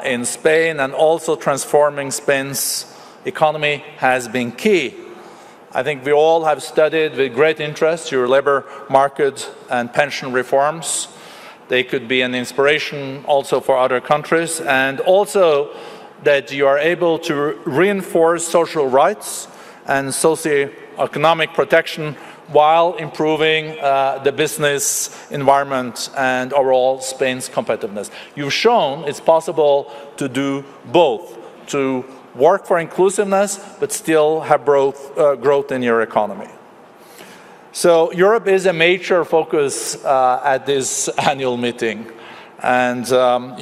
in Spain, and also transforming Spain's economy has been key. I think we all have studied with great interest your labor market and pension reforms. They could be an inspiration also for other countries, and also that you are able to reinforce social rights and socio-economic protection while improving the business environment and overall Spain's competitiveness. You've shown it's possible to do both, to work for inclusiveness but still have growth in your economy. So Europe is a major focus at this annual meeting, and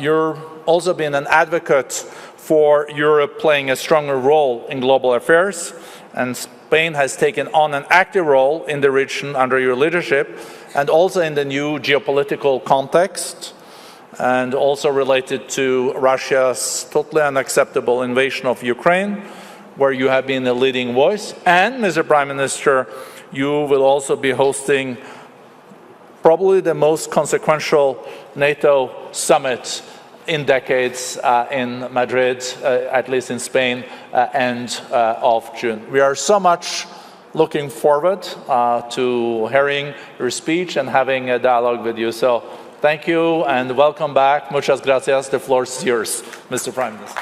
you're also been an advocate for Europe playing a stronger role in global affairs, and Spain has taken on an active role in the region under your leadership, and also in the new geopolitical context, and also related to Russia's totally unacceptable invasion of Ukraine, where you have been a leading voice. And, Mr. Prime Minister, you will also be hosting probably the most consequential NATO summit in decades in Madrid, at least in Spain, end of June. We are so much looking forward to hearing your speech and having a dialogue with you. So thank you and welcome back. Muchas gracias. The floor is yours, Mr. Prime Minister.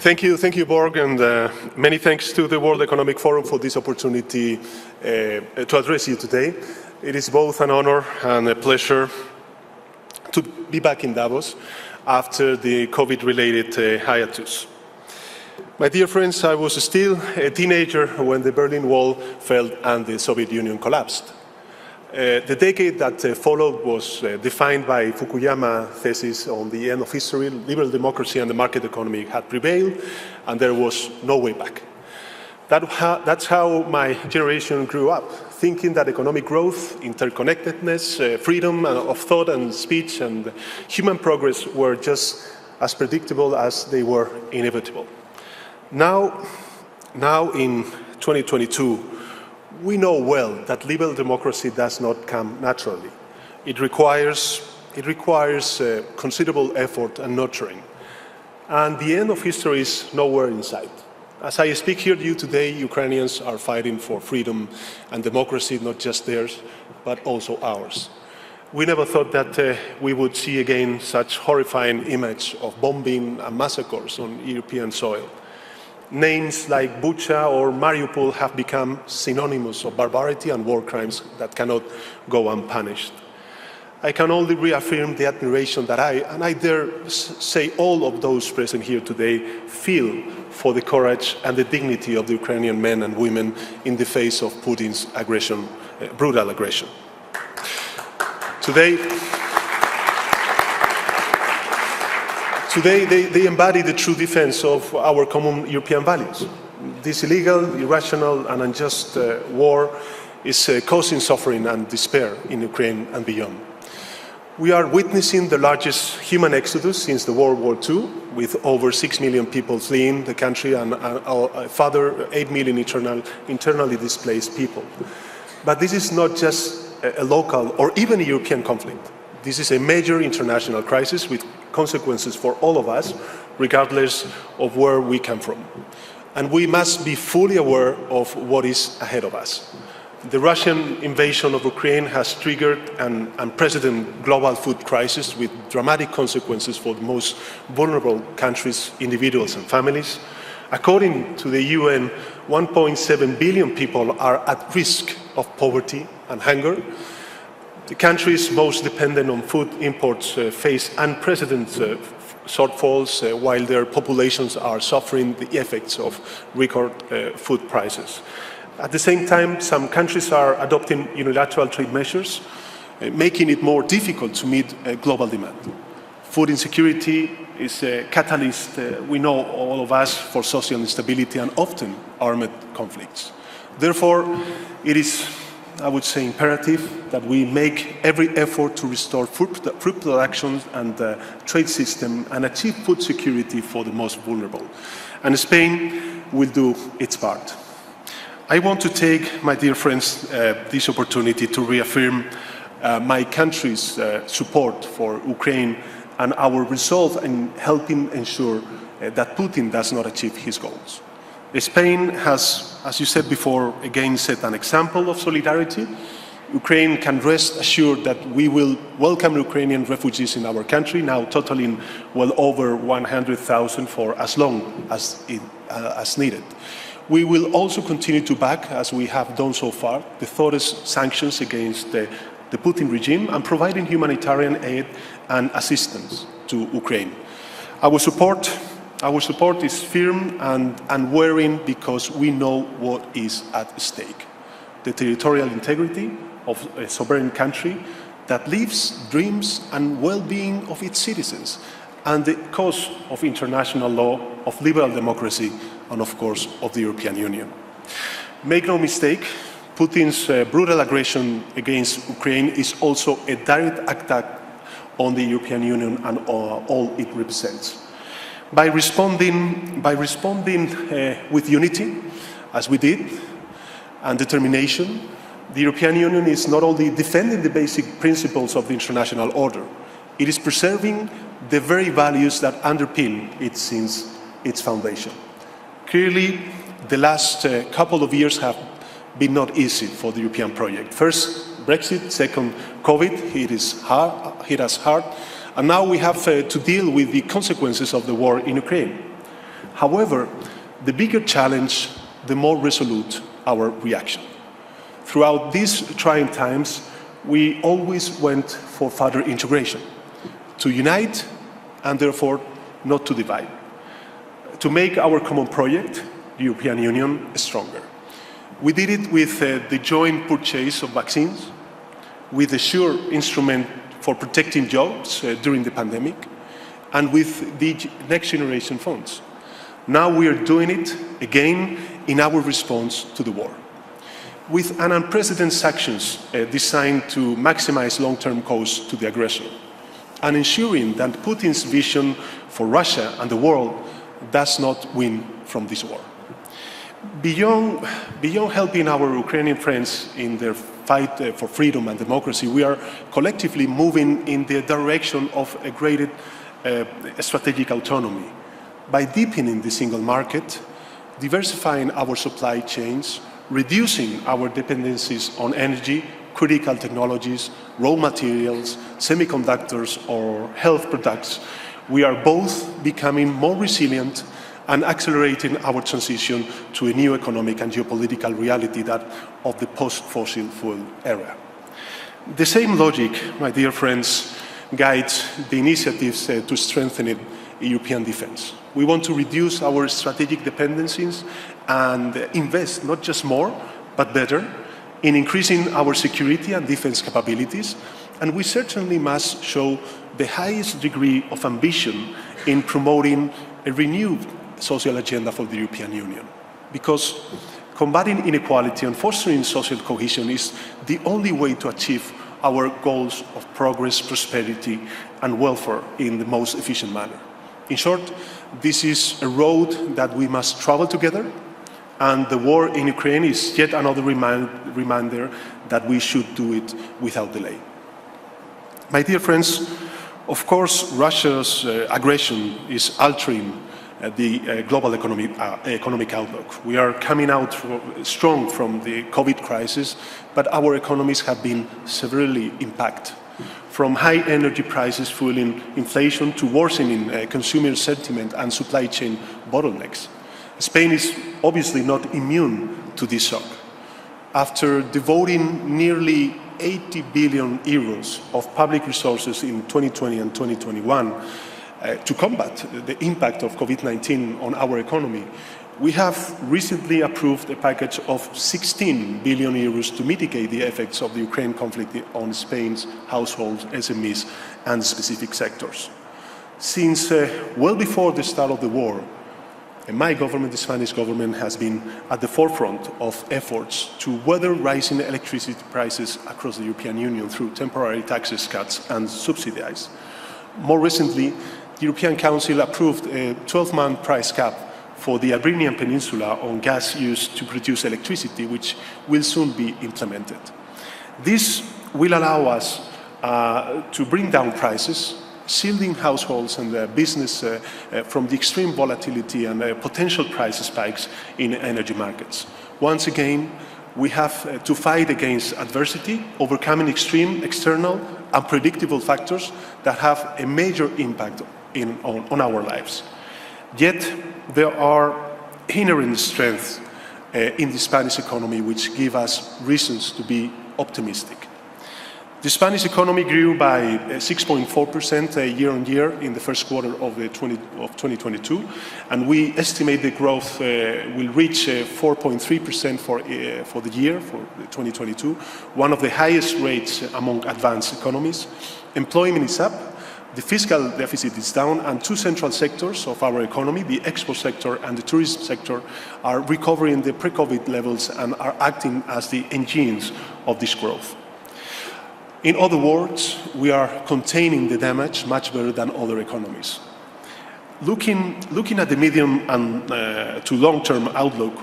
Thank you, Borg, and many thanks to the World Economic Forum for this opportunity to address you today. It is both an honor and a pleasure to be back in Davos after the COVID-related hiatus. My dear friends, I was still a teenager when the Berlin Wall fell and the Soviet Union collapsed. The decade that followed was defined by Fukuyama's thesis on the end of history. Liberal democracy and the market economy had prevailed, and there was no way back. That's how my generation grew up, thinking that economic growth, interconnectedness, freedom of thought and speech, and human progress were just as predictable as they were inevitable. Now in 2022, we know well that liberal democracy does not come naturally. It requires considerable effort and nurturing. And the end of history is nowhere in sight. As I speak here to you today, Ukrainians are fighting for freedom and democracy, not just theirs, but also ours. We never thought that we would see again such horrifying image of bombing and massacres on European soil. Names like Bucha or Mariupol have become synonymous of barbarity and war crimes that cannot go unpunished. I can only reaffirm the admiration that I dare say all of those present here today, feel for the courage and the dignity of the Ukrainian men and women in the face of Putin's aggression, brutal aggression. Today, they embody the true defense of our common European values. This illegal, irrational, and unjust war is causing suffering and despair in Ukraine and beyond. We are witnessing the largest human exodus since the World War II, with over 6 million people fleeing the country and a further 8 million internally displaced people. But this is not just a local or even a European conflict. This is a major international crisis with consequences for all of us, regardless of where we come from. And we must be fully aware of what is ahead of us. The Russian invasion of Ukraine has triggered an unprecedented global food crisis with dramatic consequences for the most vulnerable countries, individuals and families. According to the UN, 1.7 billion people are at risk of poverty and hunger. The countries most dependent on food imports face unprecedented shortfalls while their populations are suffering the effects of record food prices. At the same time, some countries are adopting unilateral trade measures, making it more difficult to meet global demand. Food insecurity is a catalyst, we know all of us, for social instability and often armed conflicts. Therefore, it is, I would say, imperative that we make every effort to restore food production and trade system and achieve food security for the most vulnerable. And Spain will do its part. I want to take, my dear friends, this opportunity to reaffirm my country's support for Ukraine and our resolve in helping ensure that Putin does not achieve his goals. Spain has, as you said before, again set an example of solidarity. Ukraine can rest assured that we will welcome Ukrainian refugees in our country, now totaling well over 100,000 for as long as needed. We will also continue to back, as we have done so far, the thoroughest sanctions against the Putin regime and providing humanitarian aid and assistance to Ukraine. Our support is firm and unwavering because we know what is at stake. The territorial integrity of a sovereign country that lives, dreams, and well-being of its citizens, and the cause of international law, of liberal democracy, and of course, of the European Union. Make no mistake, Putin's brutal aggression against Ukraine is also a direct attack on the European Union and all it represents. By responding with unity, as we did, and determination, the European Union is not only defending the basic principles of the international order, it is preserving the very values that underpin it since its foundation. Clearly, the last couple of years have been not easy for the European project. First, Brexit. Second, COVID hit us hard. And now we have to deal with the consequences of the war in Ukraine. However, the bigger challenge, the more resolute our reaction. Throughout these trying times, we always went for further integration, to unite and therefore not to divide, to make our common project, the European Union, stronger. We did it with the joint purchase of vaccines, with the sure instrument for protecting jobs during the pandemic, and with the Next Generation funds. Now we are doing it again in our response to the war, with an unprecedented sanctions designed to maximize long-term costs to the aggressor, and ensuring that Putin's vision for Russia and the world does not win from this war. Beyond helping our Ukrainian friends in their fight for freedom and democracy, we are collectively moving in the direction of a greater strategic autonomy by deepening the single market, diversifying our supply chains, reducing our dependencies on energy, critical technologies, raw materials, semiconductors, or health products. We are both becoming more resilient and accelerating our transition to a new economic and geopolitical reality, that of the post-fossil fuel era. The same logic, my dear friends, guides the initiatives to strengthen European defense. We want to reduce our strategic dependencies and invest not just more, but better, in increasing our security and defense capabilities, and we certainly must show the highest degree of ambition in promoting a renewed social agenda for the European Union, because combating inequality and fostering social cohesion is the only way to achieve our goals of progress, prosperity, and welfare in the most efficient manner. In short, this is a road that we must travel together, and the war in Ukraine is yet another reminder that we should do it without delay. My dear friends, of course, Russia's aggression is altering the global economic outlook. We are coming out strong from the COVID crisis, but our economies have been severely impacted. From high energy prices fueling inflation to worsening consumer sentiment and supply chain bottlenecks. Spain is obviously not immune to this shock. After devoting nearly 80 billion euros of public resources in 2020 and 2021 to combat the impact of COVID-19 on our economy, we have recently approved a package of 16 billion euros to mitigate the effects of the Ukraine conflict on Spain's households, SMEs, and specific sectors. Since well before the start of the war, my government, the Spanish government, has been at the forefront of efforts to weather rising electricity prices across the European Union through temporary taxes cuts and subsidies. More recently, the European Council approved a 12-month price cap for the Iberian Peninsula on gas used to produce electricity, which will soon be implemented. This will allow us to bring down prices, shielding households and business from the extreme volatility and potential price spikes in energy markets. Once again, we have to fight against adversity, overcoming extreme, external, unpredictable factors that have a major impact on our lives. Yet, there are inherent strengths in the Spanish economy which give us reasons to be optimistic. The Spanish economy grew by 6.4% year on year in the first quarter of 2022, and we estimate the growth will reach 4.3% for the year, for 2022, one of the highest rates among advanced economies. Employment is up, the fiscal deficit is down, and two central sectors of our economy, the export sector and the tourism sector, are recovering the pre-COVID levels and are acting as the engines of this growth. In other words, we are containing the damage much better than other economies. Looking at the medium and to long-term outlook,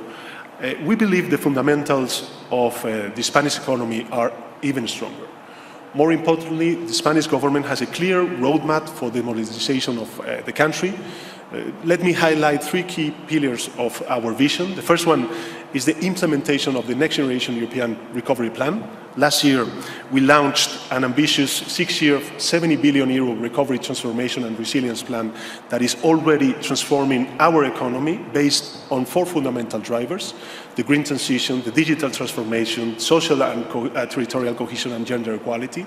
we believe the fundamentals of the Spanish economy are even stronger. More importantly, the Spanish government has a clear roadmap for the modernization of the country. Let me highlight three key pillars of our vision. The first one is the implementation of the Next Generation European Recovery Plan. Last year, we launched an ambitious 6-year, 70 billion euro recovery, transformation and resilience plan that is already transforming our economy based on 4 fundamental drivers: the green transition, the digital transformation, social and territorial cohesion, and gender equality.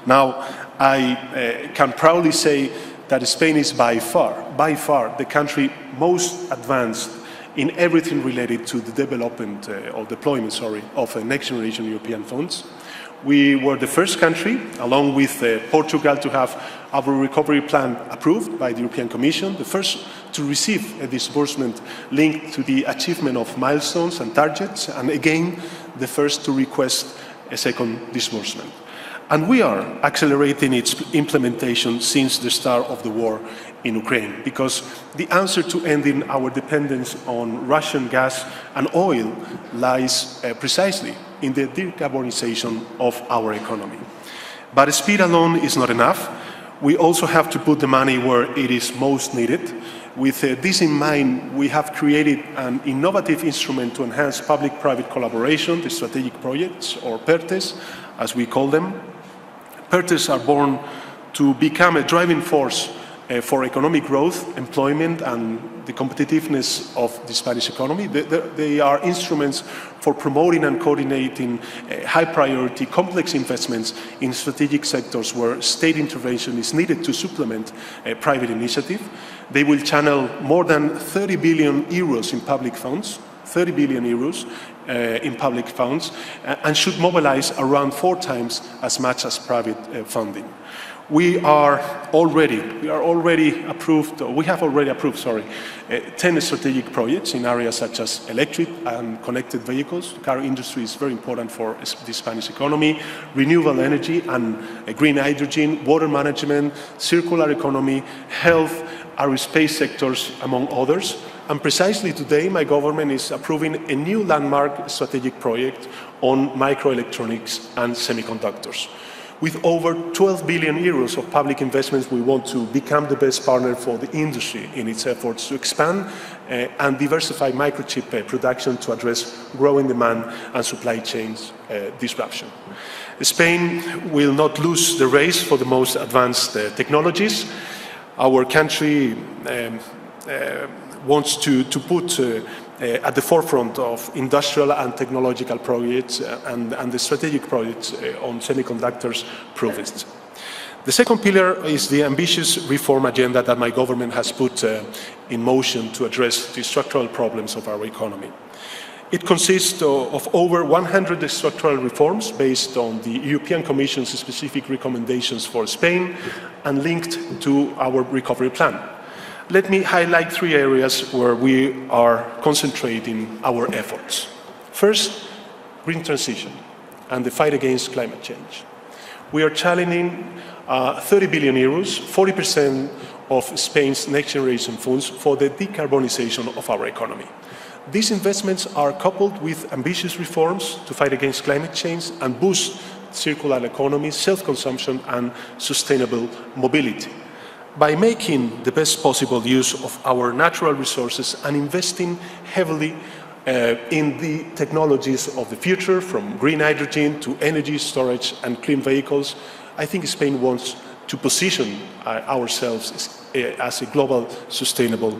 Now, I can proudly say that Spain is by far the country most advanced in everything related to the development or deployment, of next generation European funds. We were the first country, along with Portugal, to have our recovery plan approved by the European Commission, the first to receive a disbursement linked to the achievement of milestones and targets, and again, the first to request a second disbursement. And we are accelerating its implementation since the start of the war in Ukraine, because the answer to ending our dependence on Russian gas and oil lies precisely in the decarbonization of our economy. But speed alone is not enough. We also have to put the money where it is most needed. With this in mind, we have created an innovative instrument to enhance public-private collaboration, the strategic projects, or PERTEs, as we call them. PERTEs are born to become a driving force for economic growth, employment, and the competitiveness of the Spanish economy. They are instruments for promoting and coordinating high-priority, complex investments in strategic sectors where state intervention is needed to supplement private initiative. They will channel more than 30 billion euros in public funds, 30 billion euros in public funds, and should mobilize around 4 times as much as private funding. We have already approved 10 strategic projects in areas such as electric and connected vehicles. The car industry is very important for the Spanish economy, renewable energy and green hydrogen, water management, circular economy, health, aerospace sectors, among others. And precisely today, my government is approving a new landmark strategic project on microelectronics and semiconductors. With over 12 billion euros of public investments, we want to become the best partner for the industry in its efforts to expand and diversify microchip production to address growing demand and supply chains disruption. Spain will not lose the race for the most advanced technologies. Our country wants to put at the forefront of industrial and technological projects, and the strategic projects on semiconductors prove it. The second pillar is the ambitious reform agenda that my government has put in motion to address the structural problems of our economy. It consists of over 100 structural reforms based on the European Commission's specific recommendations for Spain and linked to our recovery plan. Let me highlight 3 areas where we are concentrating our efforts. First, green transition and the fight against climate change. We are channeling 30 billion euros, 40% of Spain's next generation funds for the decarbonization of our economy. These investments are coupled with ambitious reforms to fight against climate change and boost circular economy, self-consumption and sustainable mobility. By making the best possible use of our natural resources and investing heavily in the technologies of the future, from green hydrogen to energy storage and clean vehicles, I think Spain wants to position ourselves as a global sustainable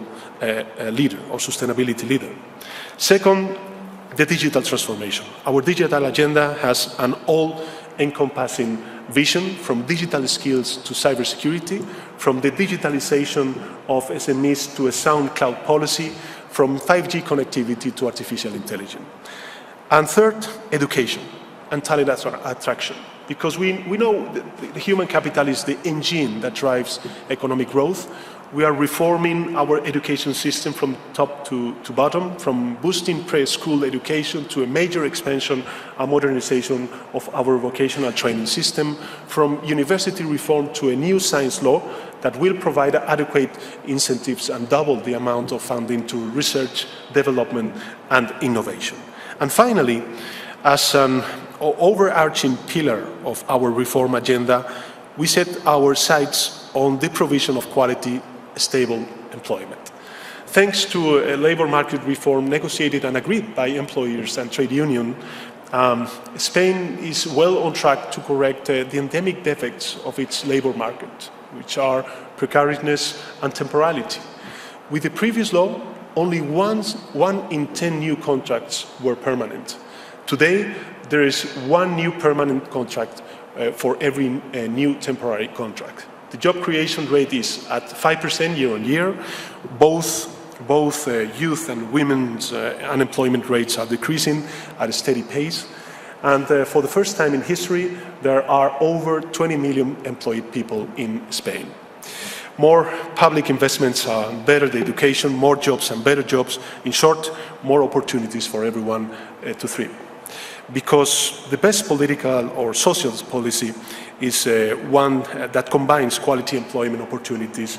leader or sustainability leader. Second, the digital transformation. Our digital agenda has an all-encompassing vision, from digital skills to cybersecurity, from the digitalization of SMEs to a sound cloud policy, from 5G connectivity to artificial intelligence. And third, education and talent attraction. Because we know that the human capital is the engine that drives economic growth. We are reforming our education system from top to bottom, from boosting preschool education to a major expansion and modernization of our vocational training system, from university reform to a new science law that will provide adequate incentives and double the amount of funding to research, development, and innovation. And finally, as an overarching pillar of our reform agenda, we set our sights on the provision of quality, stable employment. Thanks to a labor market reform negotiated and agreed by employers and trade unions, Spain is well on track to correct the endemic defects of its labor market, which are precariousness and temporality. With the previous law, only 1 in 10 new contracts were permanent. Today, there is 1 new permanent contract for every new temporary contract. The job creation rate is at 5% year on year. Both youth and women's unemployment rates are decreasing at a steady pace. And for the first time in history, there are over 20 million employed people in Spain. More public investments, better education, more jobs and better jobs. In short, more opportunities for everyone to thrive. Because the best political or social policy is one that combines quality employment opportunities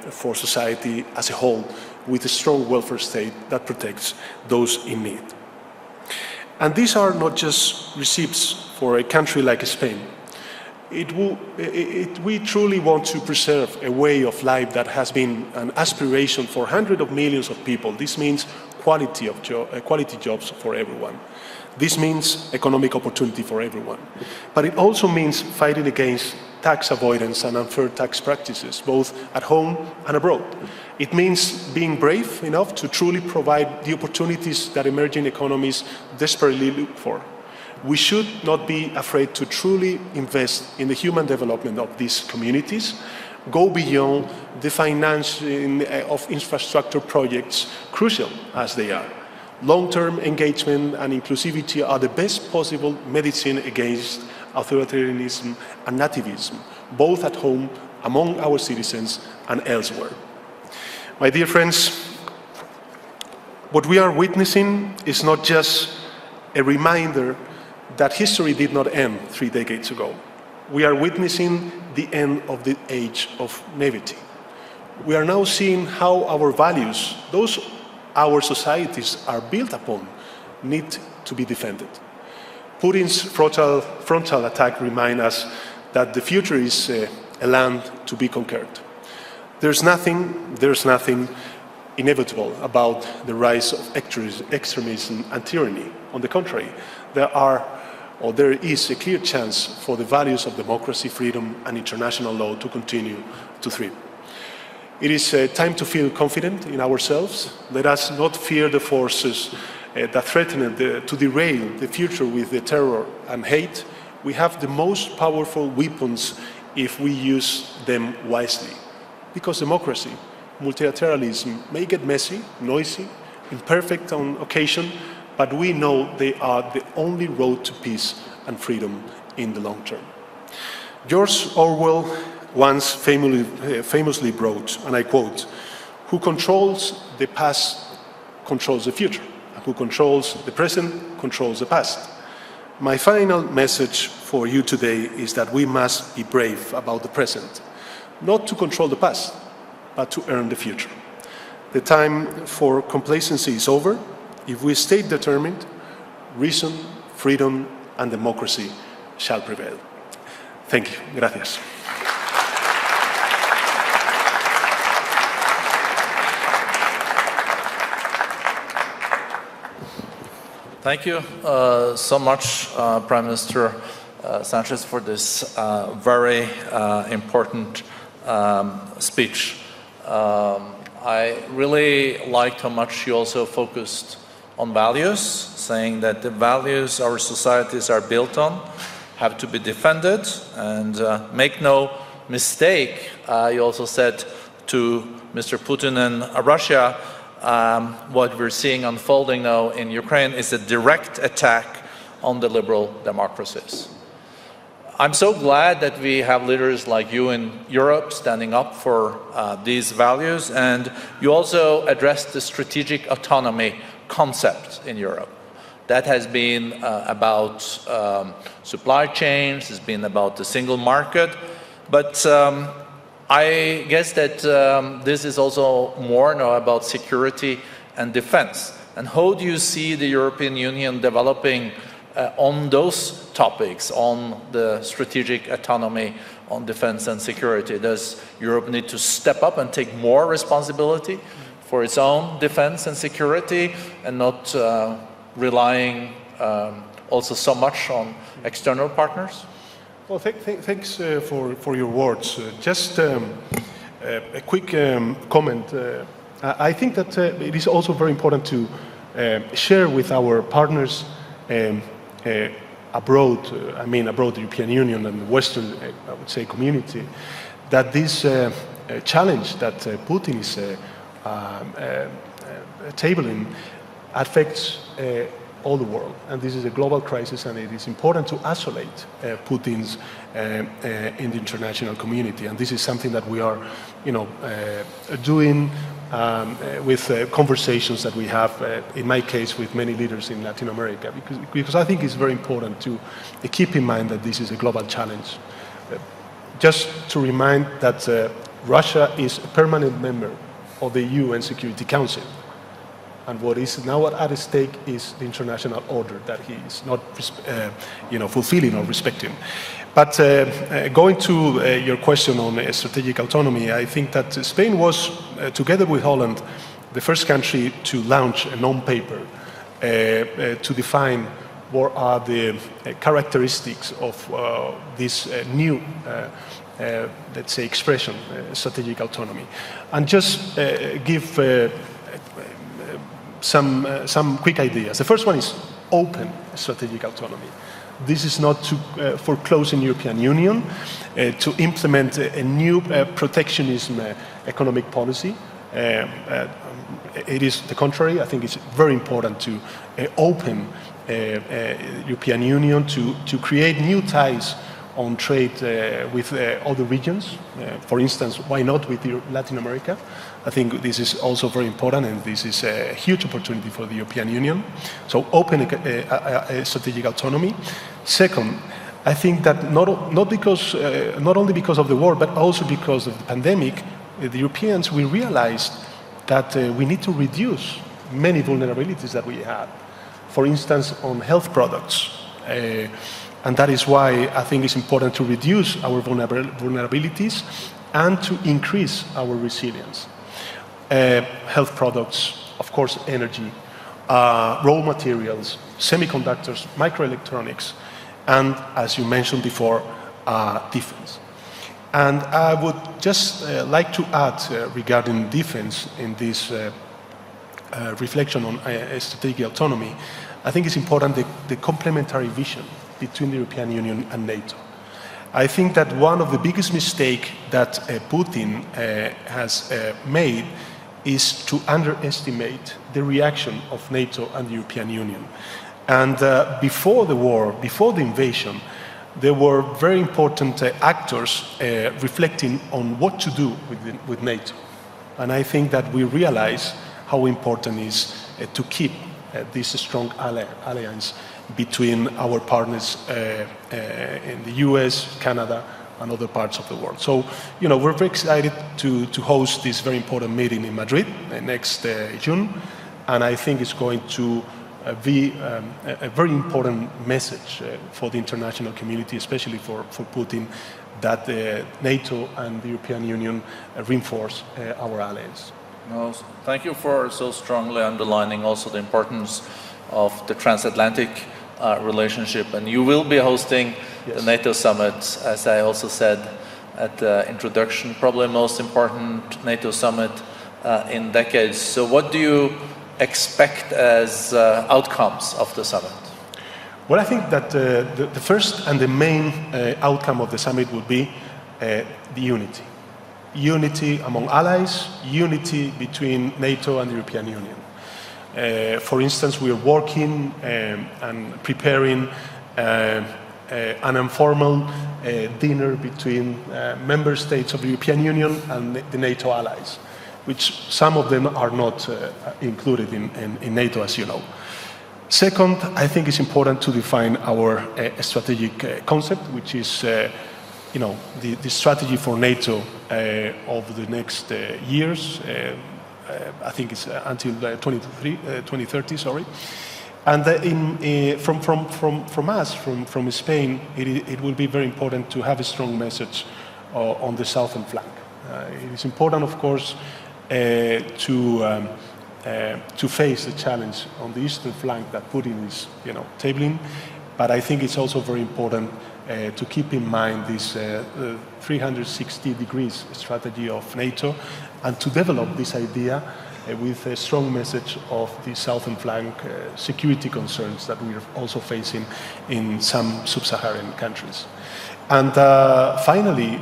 for society as a whole with a strong welfare state that protects those in need. And these are not just receipts for a country like Spain. We truly want to preserve a way of life that has been an aspiration for hundreds of millions of people. This means quality jobs for everyone. This means economic opportunity for everyone. But it also means fighting against tax avoidance and unfair tax practices, both at home and abroad. It means being brave enough to truly provide the opportunities that emerging economies desperately look for. We should not be afraid to truly invest in the human development of these communities, go beyond the financing of infrastructure projects, crucial as they are. Long-term engagement and inclusivity are the best possible medicine against authoritarianism and nativism, both at home, among our citizens, and elsewhere. My dear friends, what we are witnessing is not just a reminder that history did not end 3 decades ago. We are witnessing the end of the age of naivety. We are now seeing how our values, those our societies are built upon, need to be defended. Putin's frontal attack reminds us that the future is a land to be conquered. There's nothing inevitable about the rise of extremism and tyranny. On the contrary, there is a clear chance for the values of democracy, freedom, and international law to continue to thrive. It is time to feel confident in ourselves. Let us not fear the forces that threaten to derail the future with the terror and hate. We have the most powerful weapons if we use them wisely. Because democracy, multilateralism may get messy, noisy, imperfect on occasion, but we know they are the only road to peace and freedom in the long term. George Orwell once famously wrote, and I quote, "Who controls the past controls the future, and who controls the present controls the past." My final message for you today is that we must be brave about the present, not to control the past, but to earn the future. The time for complacency is over. If we stay determined, reason, freedom, and democracy shall prevail. Thank you. Gracias. Thank you so much, Prime Minister Sanchez, for this very important speech. I really liked how much you also focused on values, saying that the values our societies are built on have to be defended, and make no mistake, you also said to Mr. Putin and Russia, what we're seeing unfolding now in Ukraine is a direct attack on the liberal democracies. I'm so glad that we have leaders like you in Europe standing up for these values, and you also addressed the strategic autonomy concept in Europe. That has been about supply chains, it's been about the single market, but I guess that this is also more now about security and defense. And how do you see the European Union developing on those topics, on the strategic autonomy, on defense and security? Does Europe need to step up and take more responsibility for its own defense and security, and not relying also so much on external partners? Well, thanks for your words. Just a quick comment. I think that it is also very important to share with our partners abroad, abroad the European Union and the Western, I would say, community, that this challenge that Putin is tabling affects all the world, and this is a global crisis, and it is important to isolate Putin's in the international community, and this is something that we are, doing with conversations that we have, in my case, with many leaders in Latin America, because I think it's very important to keep in mind that this is a global challenge. Just to remind that Russia is a permanent member of the UN Security Council. And what is now at stake is the international order that he is not, fulfilling or respecting. But going to your question on strategic autonomy, I think that Spain was, together with Holland, the first country to launch a non-paper to define what are the characteristics of this new, let's say, expression, strategic autonomy. And just give some quick ideas. The first one is open strategic autonomy. This is not to foreclose in European Union, to implement a new protectionism economic policy. It is the contrary. I think it's very important to open European Union to create new ties on trade with other regions. For instance, why not with Latin America? I think this is also very important, and this is a huge opportunity for the European Union. So open a strategic autonomy. Second, I think that not only because of the war, but also because of the pandemic, the Europeans, we realized that we need to reduce many vulnerabilities that we have. For instance, on health products. And that is why I think it's important to reduce our vulnerabilities and to increase our resilience. Health products, of course, energy, raw materials, semiconductors, microelectronics, and, as you mentioned before, defense. And I would just like to add regarding defense in this reflection on strategic autonomy, I think it's important the complementary vision between the European Union and NATO. I think that one of the biggest mistakes that Putin has made is to underestimate the reaction of NATO and the European Union. And before the war, before the invasion, there were very important actors reflecting on what to do with NATO. And I think that we realize how important it is to keep this strong alliance between our partners in the US, Canada, and other parts of the world. So, we're very excited to host this very important meeting in Madrid next June, and I think it's going to be a very important message for the international community, especially for Putin, that NATO and the European Union reinforce our alliance. No, thank you for so strongly underlining also the importance of the transatlantic relationship. And you will be hosting the NATO summit, as I also said at the introduction, probably the most important NATO summit in decades. So what do you expect as outcomes of the summit? Well, I think that the first and the main outcome of the summit would be the unity. Unity among allies, unity between NATO and the European Union. For instance, we are working and preparing an informal dinner between member states of the European Union and the NATO allies, which some of them are not included in NATO, as you know. Second, I think it's important to define our strategic concept, which is the strategy for NATO over the next years. I think it's until 2030, sorry. And from us, from Spain, it will be very important to have a strong message on the southern flank. It is important, of course, to face the challenge on the eastern flank that Putin is, tabling. But I think it's also very important to keep in mind this 360 degrees strategy of NATO, and to develop this idea with a strong message of the southern flank security concerns that we are also facing in some sub-Saharan countries. And finally,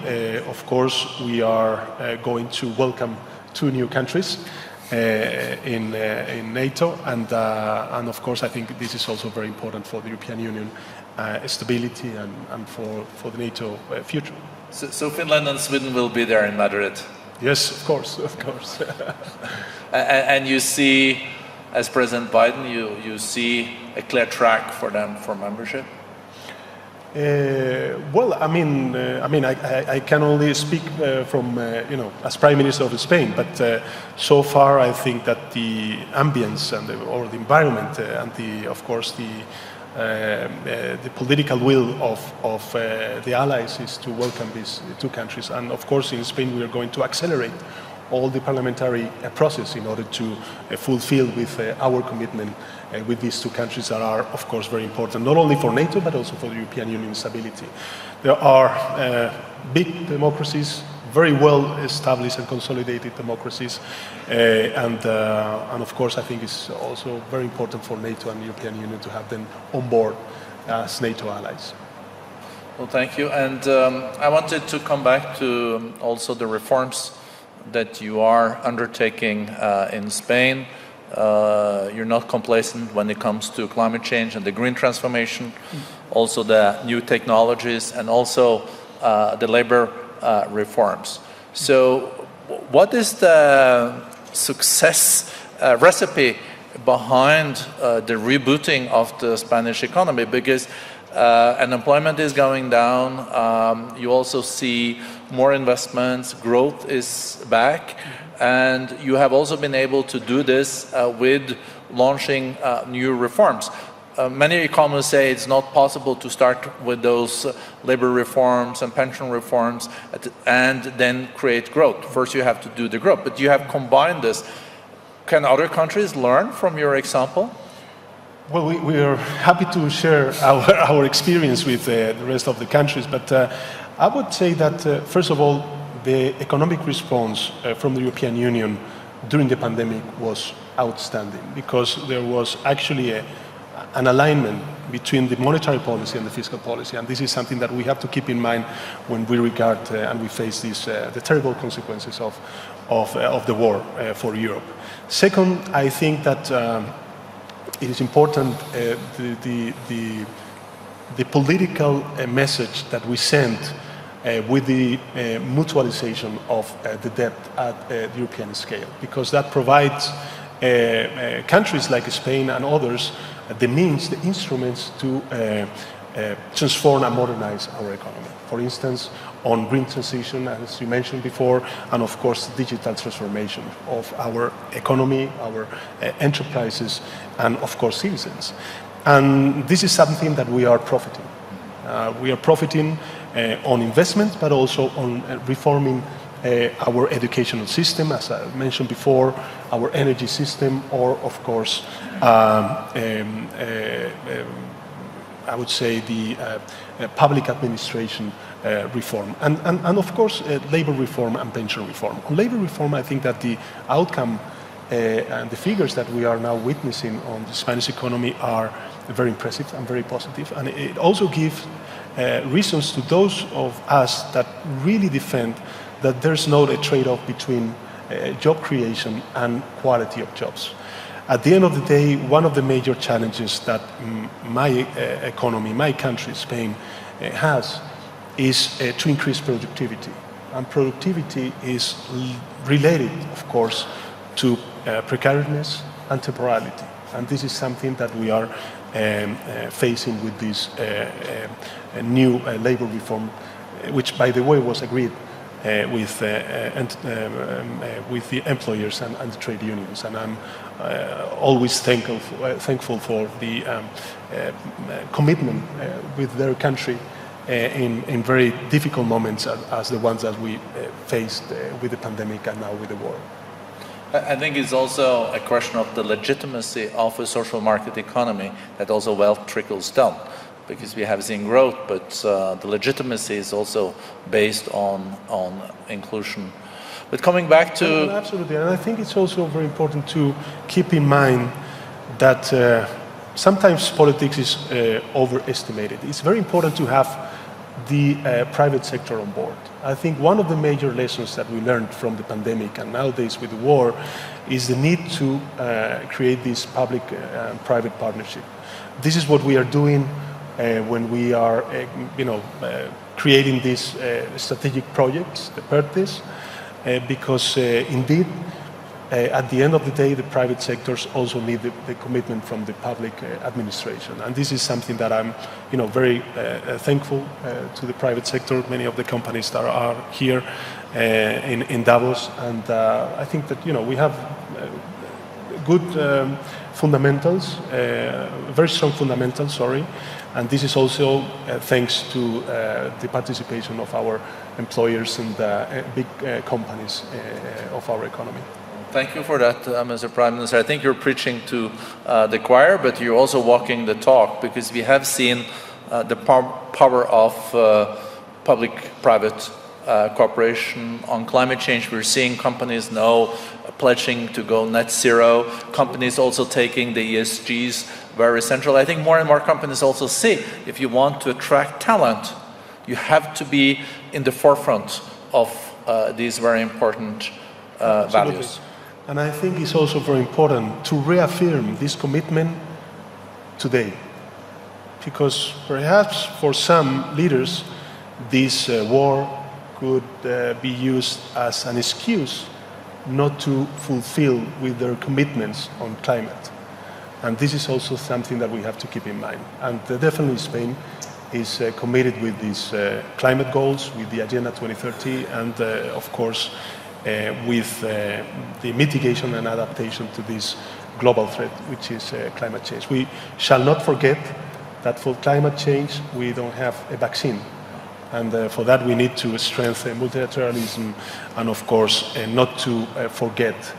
of course, we are going to welcome 2 new countries in NATO, and of course, I think this is also very important for the European Union stability and for the NATO future. So Finland and Sweden will be there in Madrid? Yes, of course. And you see, as President Biden, you see a clear track for them for membership? Well, I can only speak from, as Prime Minister of Spain, but so far I think that the ambience and the environment and of course the political will of the allies is to welcome these 2 countries. And of course in Spain we are going to accelerate all the parliamentary process in order to fulfill with our commitment with these 2 countries that are, of course, very important, not only for NATO, but also for the European Union stability. There are big democracies, very well established and consolidated democracies, and of course, I think it's also very important for NATO and the European Union to have them on board as NATO allies. Well, thank you. And I wanted to come back to also the reforms that you are undertaking in Spain. You're not complacent when it comes to climate change and the green transformation, also the new technologies, and also the labor reforms. So what is the success recipe behind the rebooting of the Spanish economy? Because unemployment is going down, you also see more investments, growth is back, and you have also been able to do this with launching new reforms. Many economists say it's not possible to start with those labor reforms and pension reforms and then create growth. First you have to do the growth, but you have combined this. Can other countries learn from your example? Well, we are happy to share our experience with the rest of the countries, but I would say that, first of all, the economic response from the European Union during the pandemic was outstanding, because there was actually an alignment between the monetary policy and the fiscal policy, and this is something that we have to keep in mind when we regard and we face the terrible consequences of the war for Europe. Second, I think that it is important the political message that we send with the mutualization of the debt at the European scale, because that provides countries like Spain and others the means, the instruments to transform and modernize our economy. For instance, on green transition, as you mentioned before, and of course, digital transformation of our economy, our enterprises, and of course, citizens. And this is something that we are profiting. We are profiting on investments, but also on reforming our educational system, as I mentioned before, our energy system, or of course, I would say the public administration reform, and of course labor reform and pension reform. On labor reform, I think that the outcome and the figures that we are now witnessing on the Spanish economy are very impressive and very positive, and it also gives reasons to those of us that really defend that there's not a trade-off between job creation and quality of jobs. At the end of the day, one of the major challenges that my economy, my country, Spain, has is to increase productivity. And productivity is related, of course, to precariousness and temporality. And this is something that we are facing with this new labor reform, which, by the way, was agreed with the employers and the trade unions. And I'm always thankful for the commitment with their country in very difficult moments as the ones that we faced with the pandemic and now with the war. I think it's also a question of the legitimacy of a social market economy that also wealth trickles down, because we have seen growth, but the legitimacy is also based on inclusion. But coming back to... Absolutely, and I think it's also very important to keep in mind that sometimes politics is overestimated. It's very important to have the private sector on board. I think one of the major lessons that we learned from the pandemic and nowadays with the war is the need to create this public and private partnership. This is what we are doing when we are, creating these strategic projects, the PERTES, because indeed, at the end of the day, the private sectors also need the commitment from the public administration. And this is something that I'm, very thankful to the private sector, many of the companies that are here in Davos. And I think that, we have good fundamentals, very strong fundamentals, sorry. And this is also thanks to the participation of our employers and big companies of our economy. Thank you for that, Mr. Prime Minister. I think you're preaching to the choir, but you're also walking the talk, because we have seen the power of public-private cooperation on climate change. We're seeing companies now pledging to go net zero, companies also taking the ESGs very central. I think more and more companies also see, if you want to attract talent, you have to be in the forefront of these very important values. And I think it's also very important to reaffirm this commitment today, because perhaps for some leaders, this war could be used as an excuse not to fulfill with their commitments on climate. And this is also something that we have to keep in mind. And definitely Spain is committed with these climate goals, with the Agenda 2030, and of course, with the mitigation and adaptation to this global threat, which is climate change. We shall not forget that for climate change, we don't have a vaccine. And for that, we need to strengthen multilateralism and, of course, not to forget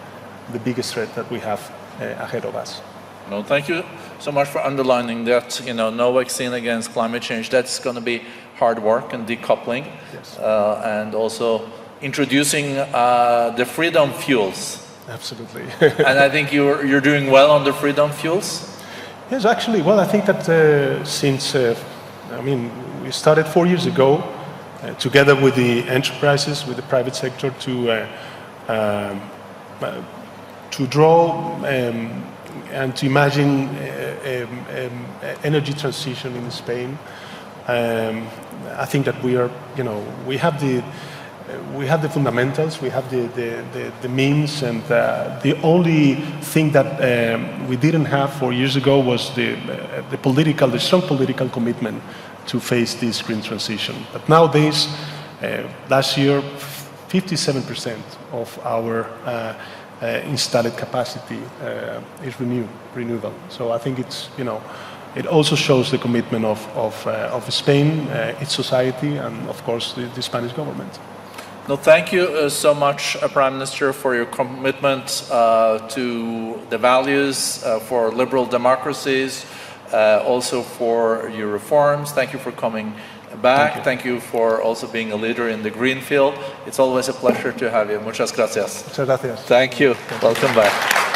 the biggest threat that we have ahead of us. No, thank you so much for underlining that, no vaccine against climate change. That's going to be hard work, and decoupling, yes. And also introducing the freedom fuels. Absolutely. And I think you're doing well on the freedom fuels? Yes, actually, well, I think that since, we started 4 years ago, together with the enterprises, with the private sector, to draw and to imagine energy transition in Spain. I think that we are, we have we have the fundamentals, we have the means, and the only thing that we didn't have 4 years ago was the strong political commitment to face this green transition. But nowadays, last year, 57% of our installed capacity is renewable. So I think it's, it also shows the commitment of Spain, its society, and of course the Spanish government. No, thank you so much, Prime Minister, for your commitment to the values for liberal democracies, also for your reforms. Thank you for coming back. Thank you for also being a leader in the green field. It's always a pleasure to have you. Muchas gracias. Muchas gracias. Thank you. Welcome back.